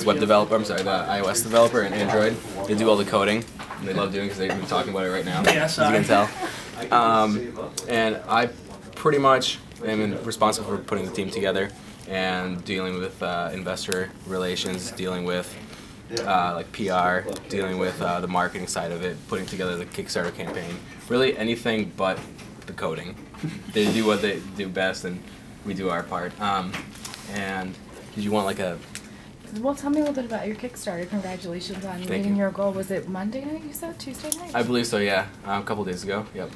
it's web developer. I'm sorry, the iOS developer and Android. They do all the coding. And they love doing it because they've been talking about it right now, Yeah, as you can tell. And I pretty much am responsible for putting the team together and dealing with investor relations, dealing with like PR, dealing with the marketing side of it, putting together the Kickstarter campaign. Really anything but the coding. They do what they do best, and we do our part. And did you want like a... Well, tell me a little bit about your Kickstarter. Congratulations on meeting your goal. Was it Monday night, you said? Tuesday night? I believe so, yeah. A couple days ago, yep.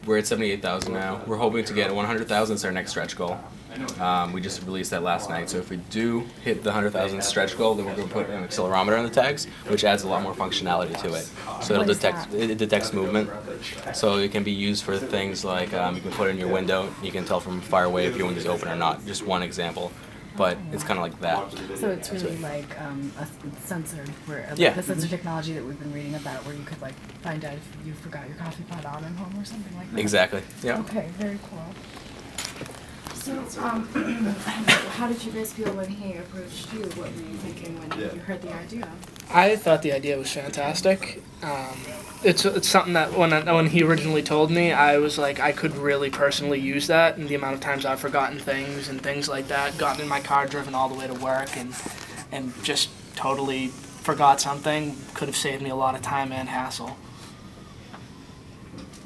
We're at 78,000 now. We're hoping to get 100,000 is our next stretch goal. We just released that last night, so if we do hit the 100,000 stretch goal, then we're going to put an accelerometer on the tags, which adds a lot more functionality to it. So it detects movement, so it can be used for things like you can put it in your window, you can tell from far away if your window's open or not. Just one example. But it's kind of like that. So it's really like a sensor, where yeah. the sensor technology that we've been reading about, where you could like find out if you forgot your coffee pot on at home or something like that. Exactly. Yeah. Okay, very cool. So, how did you guys feel when he approached you? What were you thinking when you heard the idea? I thought the idea was fantastic. It's something that when he originally told me, I was like, I could really personally use that, and the amount of times I've forgotten things and things like that, gotten in my car, driven all the way to work, and just totally forgot something, could have saved me a lot of time and hassle.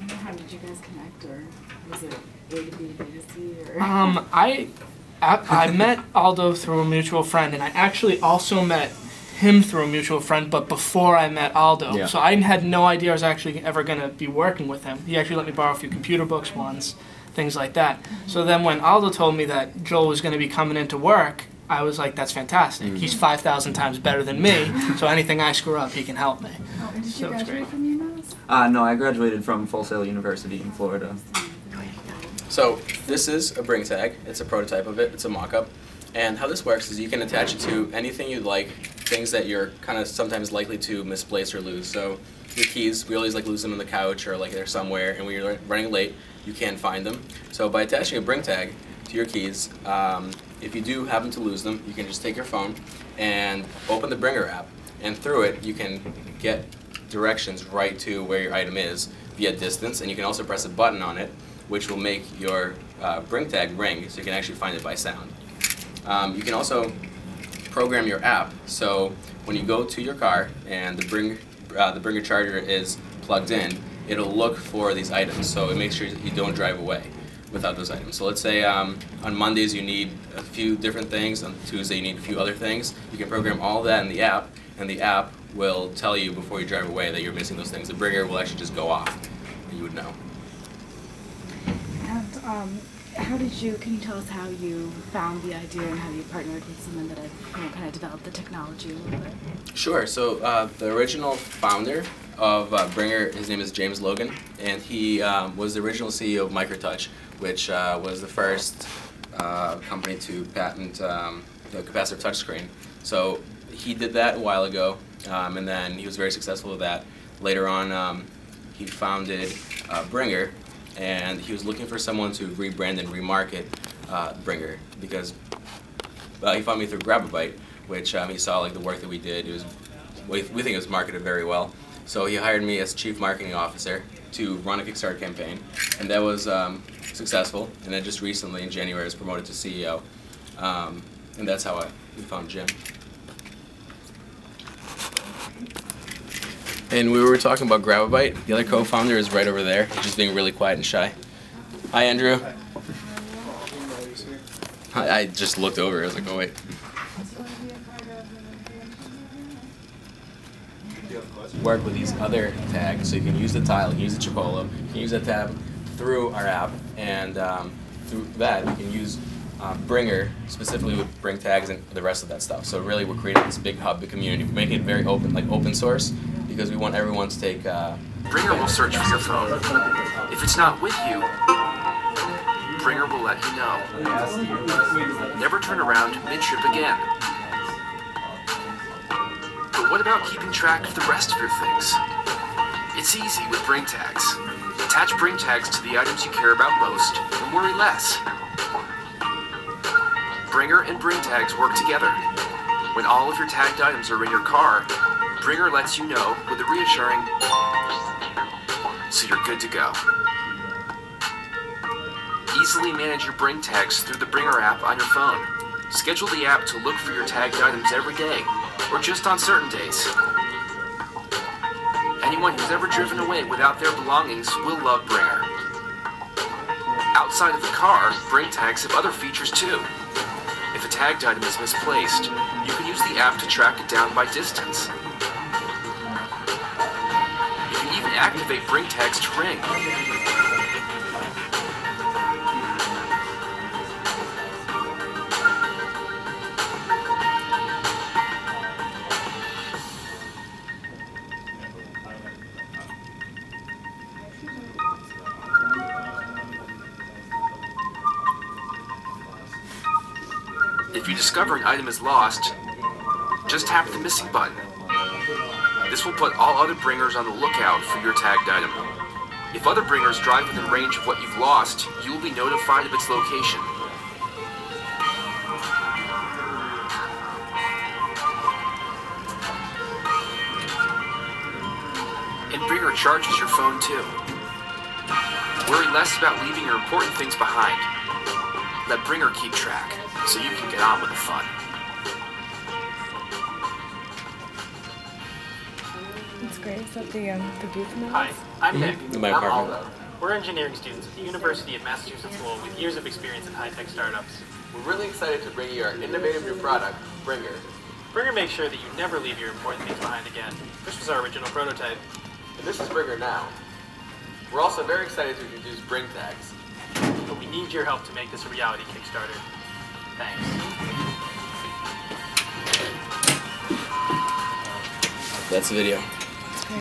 How did you guys connect, or was it A to B, B to C, or? I met Aldo through a mutual friend, and I actually also met him through a mutual friend, but before I met Aldo. Yeah. So I had no idea I was actually ever going to be working with him. He actually let me borrow a few computer books once, things like that. So then when Aldo told me that Joel was going to be coming into work, I was like, that's fantastic. He's 5,000 times better than me, so anything I screw up, he can help me. Oh, and did So you it's graduate great. from UMass? No, I graduated from Full Sail University in Florida. So this is a Bring tag. It's a prototype of it. It's a mock-up. And how this works is you can attach it to anything you'd like, things that you're kind of sometimes likely to misplace or lose. So your keys, we always like lose them on the couch or like they're somewhere, and when you're running late, you can't find them. So by attaching a Bring tag to your keys, if you do happen to lose them, you can just take your phone and open the Bringer app, and through it you can get directions right to where your item is via distance, and you can also press a button on it, which will make your Bring tag ring, so you can actually find it by sound. You can also program your app, so when you go to your car and the Bringer charger is plugged in, it'll look for these items, so it makes sure that you don't drive away without those items. So let's say on Mondays you need a few different things, on Tuesday you need a few other things. You can program all that in the app, and the app will tell you before you drive away that you're missing those things. The Bringer will actually just go off, and you would know. And can you tell us how you found the idea and how you partnered with someone that had kind of developed the technology a little bit? Sure. So the original founder of Bringer, his name is James Logan, and he was the original CEO of Microtouch, which was the first company to patent the capacitive touchscreen. So he did that a while ago, and then he was very successful with that. Later on, he founded Bringer, and he was looking for someone to rebrand and remarket Bringer, because he found me through Grab-A-Bite, which he saw like the work that we did. We think it was marketed very well. So he hired me as Chief Marketing Officer to run a Kickstarter campaign, and that was successful. And then just recently, in January, I was promoted to CEO, and that's how we found Jim. And we were talking about Grab-A-Bite. The other co-founder is right over there. He's just being really quiet and shy. Hi, Andrew. I just looked over. I was like, oh, wait. Work with these other tags, so you can use the tile, you can use the Chipolo, you can use that tab through our app, and through that you can use Bringer, specifically with Bring tags and the rest of that stuff. So really we're creating this big hub, the community. We're making it very open, like open source, because we want everyone to take... Bringer will search for your phone. If it's not with you, Bringer will let you know. Never turn around mid-trip again. But what about keeping track of the rest of your things? It's easy with Bring tags. Attach Bring tags to the items you care about most and worry less. Bringer and Bring tags work together. When all of your tagged items are in your car, Bringer lets you know with a reassuring, so you're good to go. Easily manage your Bring tags through the Bringer app on your phone. Schedule the app to look for your tagged items every day, or just on certain days. Anyone who's ever driven away without their belongings will love Bringer. Outside of the car, Bring tags have other features too. If a tagged item is misplaced, you can use the app to track it down by distance. You can even activate Bring tags to ring. If you discover an item is lost, just tap the missing button. This will put all other Bringers on the lookout for your tagged item. If other Bringers drive within range of what you've lost, you will be notified of its location. And Bringer charges your phone too. Worry less about leaving your important things behind. Let Bringer keep track, so you can get on with the fun. That's great. Is that the booth notes? Hi, I'm Nick. My I'm apartment. Aldo. We're engineering students at the University of Massachusetts Lowell with years of experience in high-tech startups. We're really excited to bring you our innovative new product, Bringer. Bringer makes sure that you never leave your important things behind again. This was our original prototype. And this is Bringer now. We're also very excited to introduce Bring tags. But we need your help to make this a reality, Kickstarter. Thanks. That's the video.